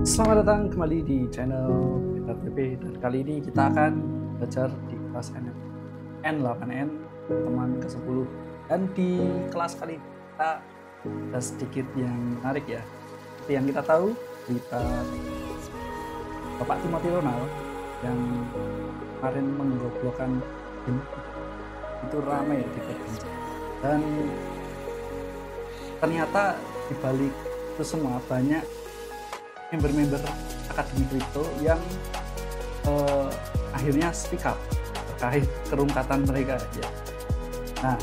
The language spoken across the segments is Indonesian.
Selamat datang kembali di channel BTTP, dan kali ini kita akan belajar di kelas N8N teman ke-10. Dan di kelas kali ini kita ada sedikit yang menarik ya. Seperti yang kita tahu, berita Bapak Timothy Ronald yang kemarin menggoblokkan itu ramai di perbincangan. Dan ternyata dibalik itu semua banyak member-member Akademi Kripto yang akhirnya speak up terkait kerungkatan mereka ya. Nah,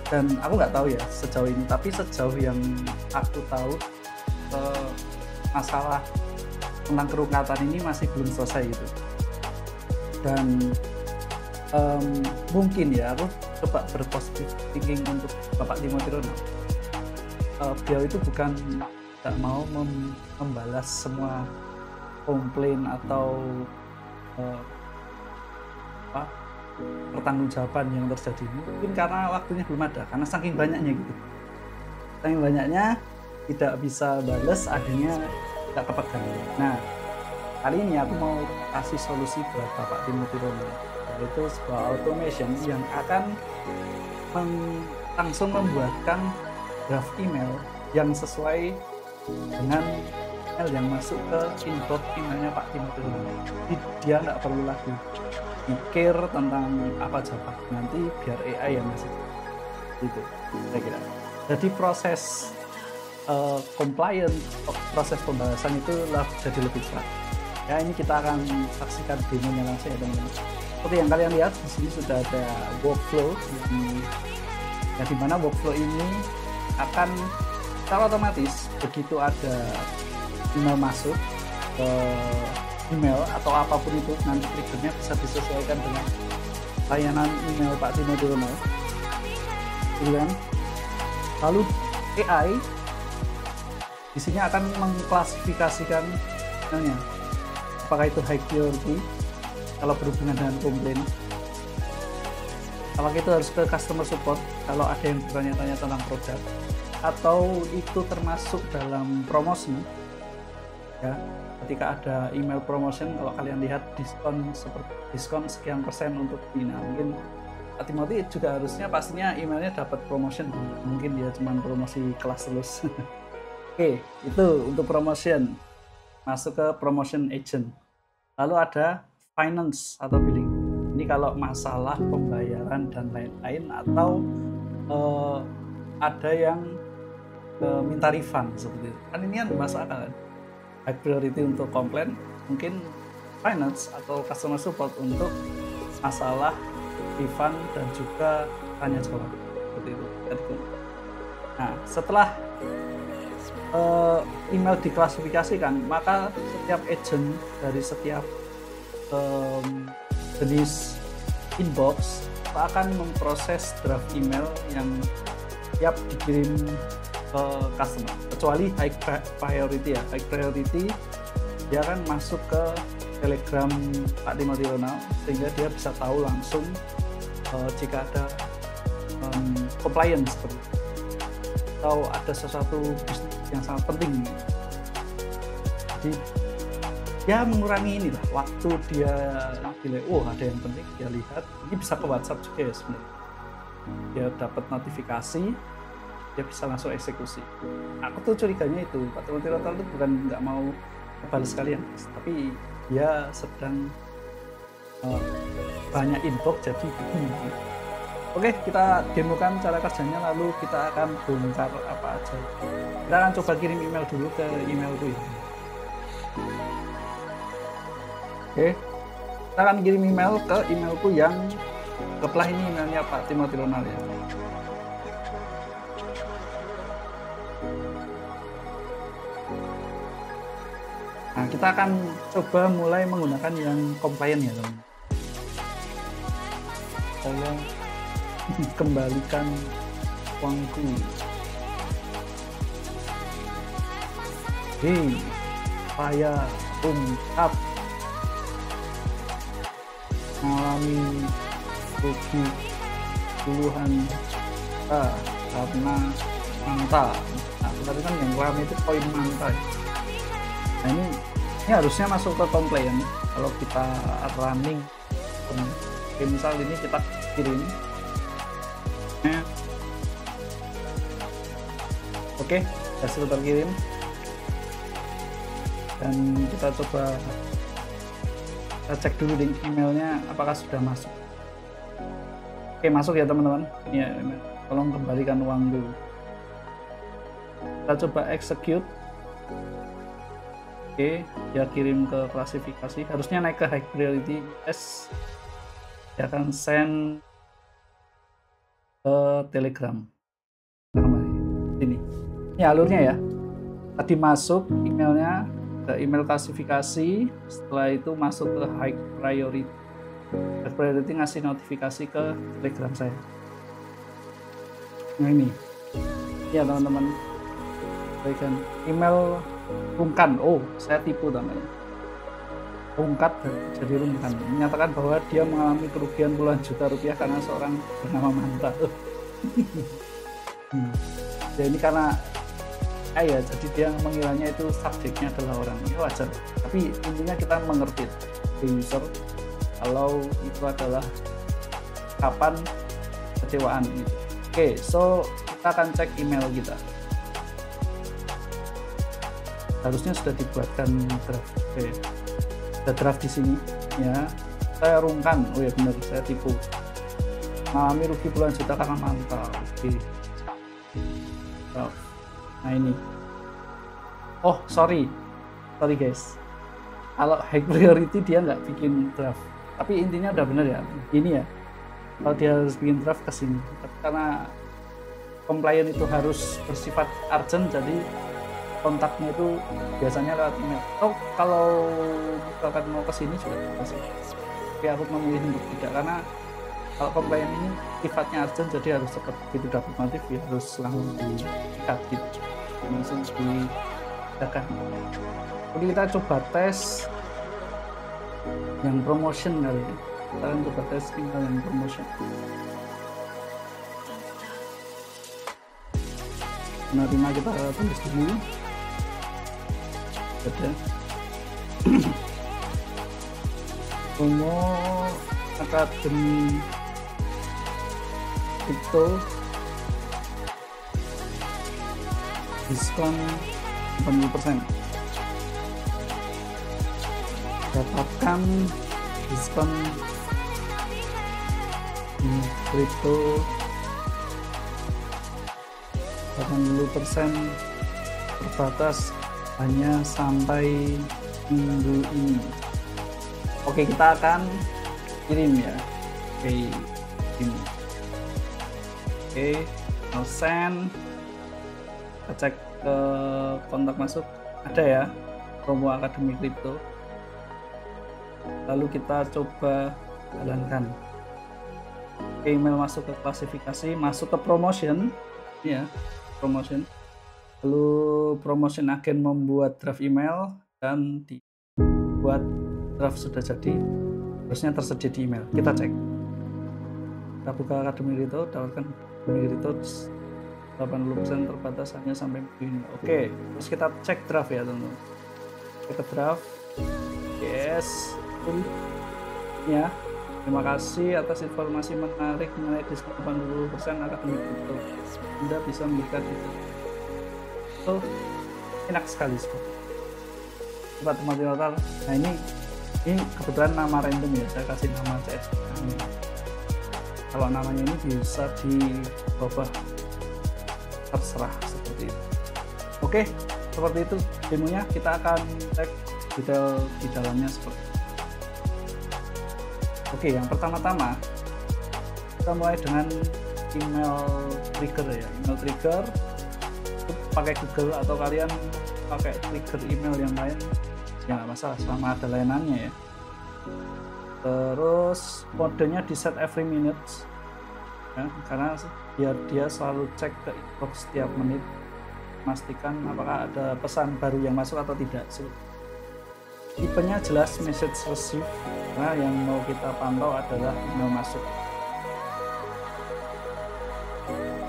dan aku nggak tahu ya sejauh ini, tapi sejauh yang aku tahu masalah tentang kerungkatan ini masih belum selesai gitu. Dan mungkin ya aku coba berpositif thinking untuk Bapak Timothy Ronald. Beliau itu bukan tidak mau membalas semua komplain atau pertanggungjawaban yang terjadi, mungkin karena waktunya belum ada, karena saking banyaknya gitu, saking banyaknya tidak bisa balas, akhirnya tidak kepegang. Nah, kali ini aku mau kasih solusi buat Bapak Timothy Ronald, yaitu sebuah automation yang akan langsung membuatkan draft email yang sesuai dengan email yang masuk ke inbox emailnya Pak Timothy Ronald. Jadi dia nggak perlu lagi mikir tentang apa jawab nanti, biar AI yang ngasih gitu, saya kira. Jadi proses compliant, proses pembahasan itu jadi lebih cepat. Ya, ini kita akan saksikan demonya langsung ya teman-teman. Seperti yang kalian lihat di sini sudah ada workflow di mana workflow ini akan secara otomatis begitu ada email masuk ke email atau apapun itu, nanti triggernya bisa disesuaikan dengan layanan email Pak Timothy Ronald, gitu kan? Lalu AI di sini akan mengklasifikasikan emailnya, apakah itu high priority kalau berhubungan dengan komplain, apakah itu harus ke customer support kalau ada yang bertanya-tanya tentang produk, atau itu termasuk dalam promosi ya. Ketika ada email promotion, kalau kalian lihat diskon seperti diskon sekian persen untuk ini, nah mungkin Timothy juga harusnya pastinya emailnya dapat promotion, mungkin dia cuma promosi kelas lulus. Oke, itu untuk promotion, masuk ke promotion agent. Lalu ada finance atau billing, ini kalau masalah pembayaran dan lain-lain, atau ada yang minta refund seperti itu. Kan ini kan masuk akal kan. High priority untuk komplain, mungkin finance atau customer support untuk masalah refund dan juga tanya jawab seperti itu. Nah, setelah email diklasifikasikan, maka setiap agent dari setiap jenis inbox akan memproses draft email yang siap dikirim ke customer, kecuali high priority ya. High priority dia akan masuk ke Telegram Pak Timothy Ronald, sehingga dia bisa tahu langsung jika ada compliance seperti itu, atau ada sesuatu yang sangat penting. Jadi dia mengurangi inilah waktu dia delay. Oh, ada yang penting dia lihat, ini bisa ke WhatsApp juga ya sebenarnya. Dia dapat notifikasi, dia bisa langsung eksekusi. Aku tuh curiganya itu Pak Timothy Ronald itu bukan nggak mau balas sekalian, tapi dia sedang banyak inbox jadi bingung. Oke, kita demokan cara kerjanya, lalu kita akan bongkar apa aja. Kita akan coba kirim email dulu ke emailku ya. Oke, kita akan kirim email ke emailku yang setelah ini emailnya Pak Timothy Ronald ya. Nah, kita akan coba mulai menggunakan yang compliant ya teman. Tolong kembalikan uangku. Hei, saya ungkap mengalami rugi puluhan juta karena mantap. Nah, tadi kan yang rame itu poin manta. Nah ini harusnya masuk ke komplain kalau kita running. Oke, misal ini kita kirim. Oke, hasil terkirim. Dan kita coba cek dulu di emailnya apakah sudah masuk. Oke, masuk ya teman-teman. Ya, tolong kembalikan uang dulu. Kita coba execute. Oke, dia kirim ke klasifikasi. Harusnya naik ke high priority. Yes. Dia akan send ke Telegram. Nah, kembali sini. Ini alurnya ya. Tadi masuk emailnya ke email klasifikasi. Setelah itu masuk ke high priority. High priority ngasih notifikasi ke Telegram saya. Nah ini ya teman-teman, berikan email Rungkan. Oh, saya tipu namanya. Rungkat jadi Rungkan. Menyatakan bahwa dia mengalami kerugian puluhan juta rupiah karena seorang bernama Manta. Ya ini karena jadi dia mengiranya itu subjeknya adalah orang. Ya wajar. Tapi intinya kita mengerti user kalau itu adalah kapan kecewaan gitu. Oke, so kita akan cek email kita. Harusnya sudah dibuatkan draft. Oke, ada draft di sini ya. Saya Rungkan. Oh ya benar, saya tipu. Mengalami rugi puluhan juta karena Manta. Oke. Nah ini. Oh sorry guys. Kalau high priority dia nggak bikin draft. Tapi intinya udah bener ya. Ini ya. Kalau dia harus bikin draft ke sini. Tapi karena compliant itu harus bersifat urgent, jadi kontaknya itu biasanya lewat email. Oh, kalau misalkan mau ke sini juga bisa sih. Tapi aku memilih untuk tidak karena kalau compliant ini sifatnya urgent, jadi harus cepat. Begitu dapat notif ya harus langsung diikat gitu. Langsung diadakan. Jadi kita coba tes yang promotion kali ya. Kita akan coba tes email yang promotion. Menerima kita tulis dulu. Ada promo Akademi Crypto diskon 80%. Dapatkan diskon kripto 80% terbatas hanya sampai minggu ini. Oke, kita akan kirim ya. Oke, ini. Oke, now send. Kita cek ke kontak masuk. Ada ya, promo Akademi Kripto. Lalu kita coba jalankan. Email masuk ke klasifikasi, masuk ke promotion ya, promotion. Lalu promotion agen membuat draft email dan dibuat draft sudah jadi, harusnya tersedia di email. Kita cek. Kita buka Akademi Kripto, dapatkan Akademi Kripto 80% terbatas hanya sampai minggu ini. Oke, terus kita cek draft ya teman-teman. Cek draft. Yes. Ya, terima kasih atas informasi menarik mengenai diskon 80% Akademi Kripto. Anda bisa memberikan itu. So, enak sekali sih. Coba tempat total. Nah ini kebetulan nama random ya, saya kasih nama CS. Kalau namanya ini bisa diubah terserah seperti itu. Oke, seperti itu demonya. Kita akan cek detail di dalamnya seperti itu. Oke, yang pertama-tama kita mulai dengan email trigger ya. Email trigger itu pakai Google atau kalian pakai trigger email yang lain ya nggak masalah selama ada layanannya ya. Terus modenya di set every minute ya, karena biar dia selalu cek ke inbox setiap menit, memastikan apakah ada pesan baru yang masuk atau tidak. Tipenya jelas message receive, nah yang mau kita pantau adalah email masuk.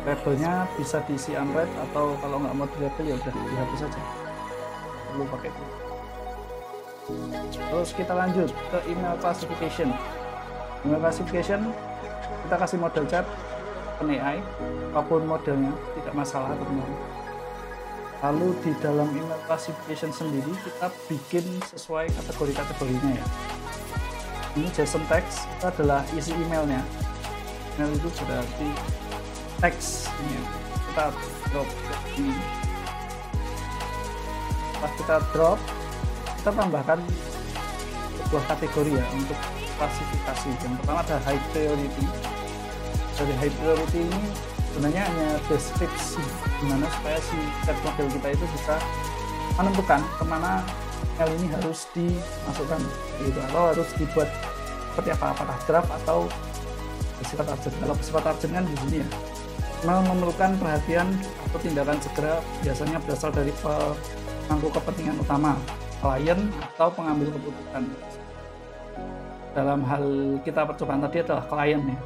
labelnya bisa diisi unread, atau kalau nggak mau di label ya udah dihapus saja, perlu pakai itu. Terus kita lanjut ke email classification. Email classification kita kasih model chat OpenAI, apapun modelnya tidak masalah teman-teman. Lalu di dalam email classification sendiri kita bikin sesuai kategori-kategorinya ya. Ini JSON text itu adalah isi emailnya. Email itu berarti teks ini ya. Kita drop ini. Setelah kita drop, kita tambahkan sebuah kategori ya untuk klasifikasi. Yang pertama ada high priority. Dari high priority ini sebenarnya hanya deskripsi gimana supaya si chat model kita itu bisa menentukan kemana email ini harus dimasukkan gitu, atau harus dibuat seperti apa, apakah draft atau bersifat urgent. Kalau bersifat urgent kan di sini ya, email memerlukan perhatian atau tindakan segera, biasanya berasal dari pemangku kepentingan utama, klien atau pengambil keputusan. Dalam hal kita percobaan tadi adalah klien ya.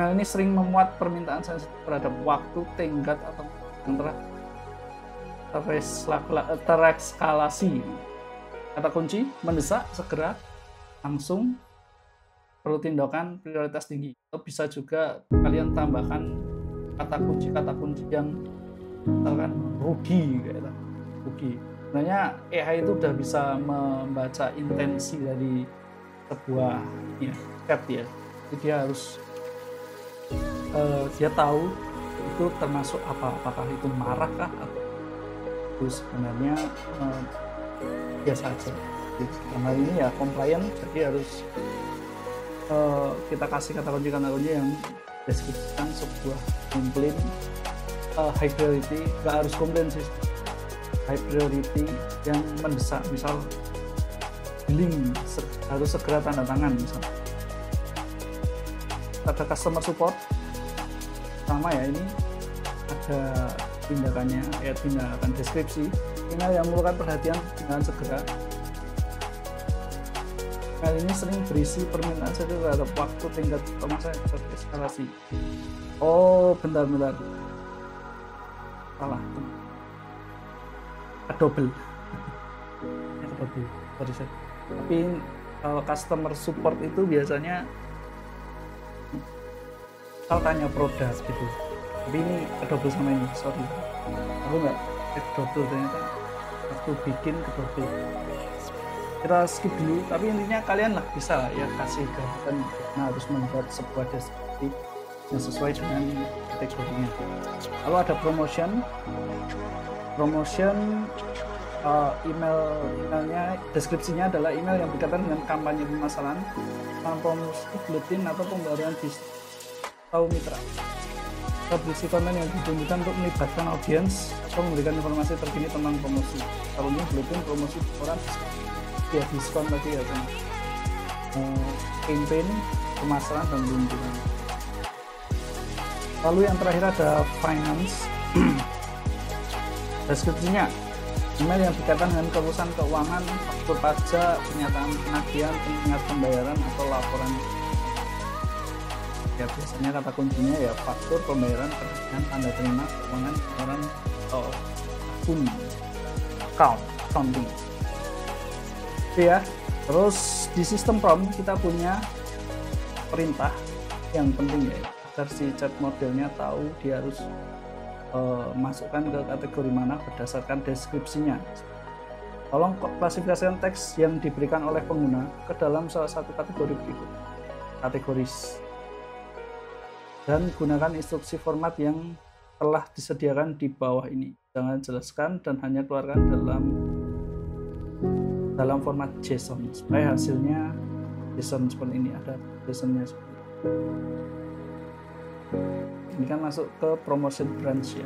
Email ini sering memuat permintaan sensitif terhadap waktu, tenggat atau yang terekskalasi. Kata kunci mendesak, segera, langsung, perlu tindakan, prioritas tinggi. Atau bisa juga kalian tambahkan kata kunci yang misalkan rugi kayak rugi. Sebenarnya AI itu udah bisa membaca intensi dari sebuah ya, chat ya. Jadi dia harus dia tahu itu termasuk apa, apakah itu marah kah atau itu sebenarnya biasa aja. Karena ini ya compliant, jadi harus kita kasih kata kunci yang deskripsikan sebuah komplain high priority, nggak harus komplain sih, high priority yang mendesak, misal billing harus segera tanda tangan misal. Ada customer support sama ya, ini ada tindakannya ya, tindakan deskripsi email yang memerlukan perhatian dengan segera. Email ini sering berisi permintaan terhadap waktu, tingkat kemasan, eskalasi. Oh bentar salah, double sorry. Tapi kalau customer support itu biasanya kalau tanya produk gitu, tapi ini kedobel sama ini, sorry aku nggak kedobel, ternyata waktu bikin kedobel. Kita skip dulu, tapi intinya kalian lah bisa lah ya kasih gambaran harus membuat sebuah deskripsi yang sesuai dengan kategorinya. Lalu ada promotion emailnya, deskripsinya adalah email yang berkaitan dengan kampanye pemasaran, promosi, bulletin atau pembaruan bisnis atau mitra. Berisi konten yang ditunjukkan untuk melibatkan audiens atau memberikan informasi terkini tentang promosi. Kalau ini bulletin, promosi, koran, ya diskon tadi ya kan. Campaign, pemasaran dan peluncuran. Lalu yang terakhir ada finance. Deskripsinya email yang berkaitan dengan urusan keuangan, faktur pajak, pernyataan penagihan, pengingat pembayaran atau laporan. Ya biasanya kata kuncinya ya faktur, pembayaran, penagihan, tanda terima, keuangan, laporan atau accounting. Itu ya. Terus di sistem prompt kita punya perintah yang penting ya, agar si chat modelnya tahu dia harus masukkan ke kategori mana berdasarkan deskripsinya. Tolong klasifikasikan teks yang diberikan oleh pengguna ke dalam salah satu kategori berikut. Kategoris. Dan gunakan instruksi format yang telah disediakan di bawah ini. Jangan jelaskan dan hanya keluarkan dalam format JSON supaya hasilnya JSON seperti ini, ada JSON-nya seperti ini. Ini kan masuk ke promotion branch ya.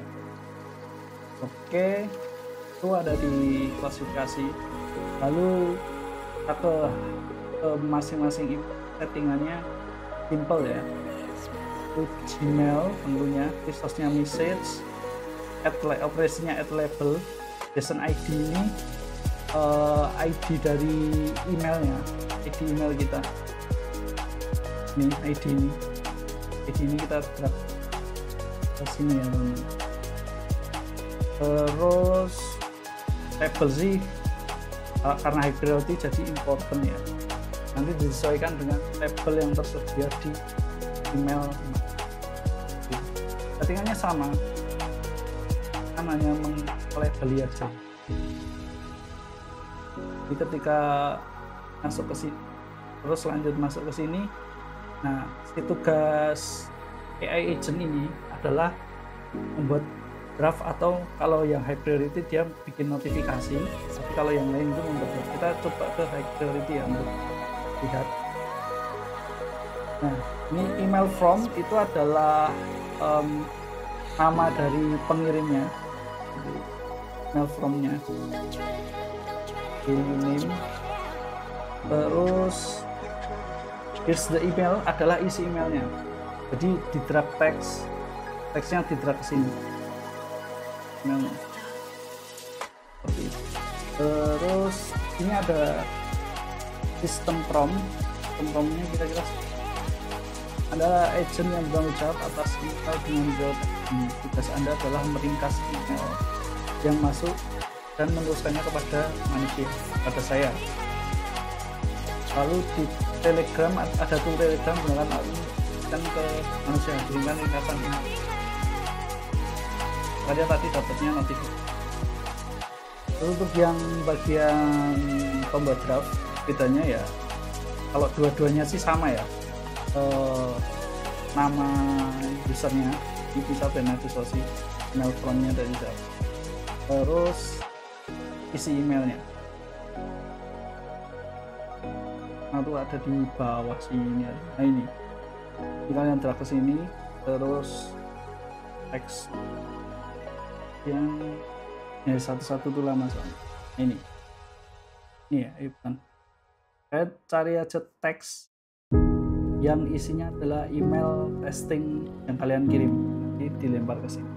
Oke, itu ada di klasifikasi. Lalu kita ke masing-masing settingannya simple ya. Itu Gmail tentunya, resource-nya message, operasinya add label, JSON ID ini ID dari emailnya, ID email kita. Ini ID ini kita drag ke sini ya teman. Terus label sih karena high priority jadi important ya, nanti disesuaikan dengan label yang tersedia di email. Settingannya sama, kan hanya melabeli aja. Jadi ketika masuk ke sini terus lanjut masuk ke sini, nah si tugas AI agent ini adalah membuat draft, atau kalau yang high priority dia bikin notifikasi, tapi kalau yang lain itu membuat draft. Kita coba ke high priority ya untuk lihat. Nah ini email from itu adalah nama dari pengirimnya, email from-nya, name. Terus here's the email adalah isi emailnya, jadi di drag teksnya di drag ke sini. Terus ini ada sistem promptnya kira-kira adalah agent yang bertanggung jawab atas email dengan jawab. Tugas Anda adalah meringkas email yang masuk dan meneruskannya kepada manusia, pada saya. Lalu di Telegram ada tool Telegram, gunakan dan ke manusia, berikan ringkasan email. Kalian tadi dapatnya notifikasi. Untuk yang bagian pembuat draft, bedanya ya kalau dua-duanya sih sama ya, nama usernya ini bisa beneficiasi, email from-nya dari draft, terus isi emailnya. Nah itu ada di bawah sini. Nah ini kalian drag ke sini, terus teks yang ya satu-satu tuh lama soalnya. Ini ya, bukan. Saya cari aja teks yang isinya adalah email testing yang kalian kirim, jadi dilempar ke sini.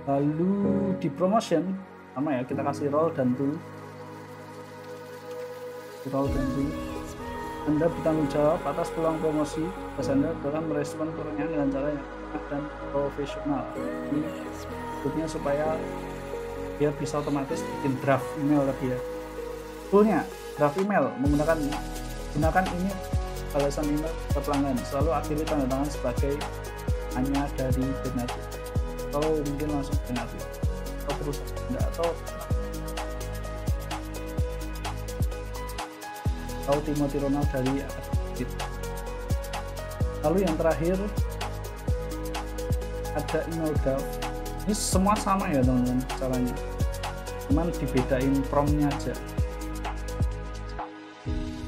Lalu di promotion sama ya, kita kasih role dan tool. Anda bertanggung jawab atas peluang promosi. Tugas Anda adalah merespon pertanyaan dengan cara yang tepat dan profesional. Ini maksudnya supaya dia bisa otomatis bikin draft email lagi ya. Toolnya draft email, gunakan ini balasan email ke pelanggan. Selalu akhiri tanda tangan sebagai hanya dari Benatif, atau mungkin langsung Benatif atau perusahaan Anda, atau Timothy Ronald dari Akademik. Lalu yang terakhir ada email draft. Ini semua sama ya teman-teman caranya, cuman dibedain prompt-nya aja.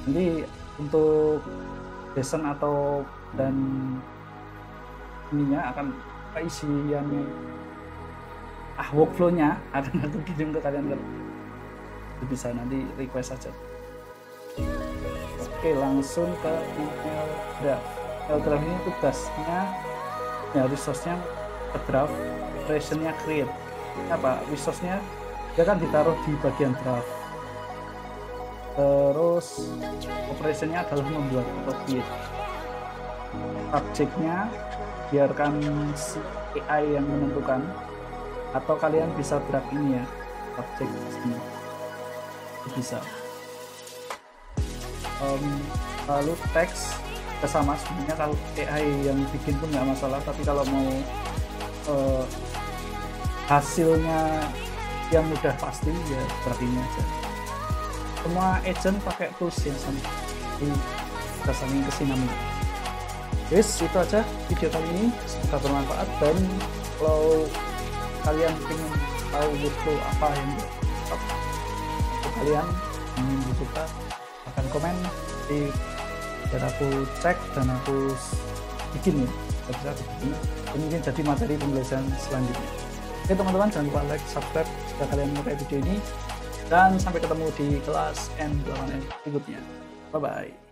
Nanti untuk lesson atau dan ininya akan isiannya workflow-nya akan aku kirim ke kalian, bisa nanti request aja. Oke, langsung ke email draft. Email draft ini tugasnya ya, resource-nya ke draft, operation-nya create. Apa resource-nya? Dia kan ditaruh di bagian draft. Terus operation-nya adalah membuat atau create. Subject-nya biarkan si AI yang menentukan, atau kalian bisa drag ini ya, subject ini bisa. Lalu teks sama, sebenarnya kalau AI yang bikin pun nggak masalah, tapi kalau mau hasilnya yang udah pasti ya drag ini aja. Semua agent pakai tools yang sama, kita saling kesinambungan. Guys, itu aja video kali ini, semoga bermanfaat. Dan kalau kalian ingin tahu workflow apa yang kalian ingin dibuka, akan komen dan aku cek dan aku bikin ya, bisa bikin dan mungkin jadi materi pembelajaran selanjutnya. Oke teman-teman, jangan lupa like, subscribe jika kalian menyukai video ini, dan sampai ketemu di kelas N8N berikutnya. Bye bye.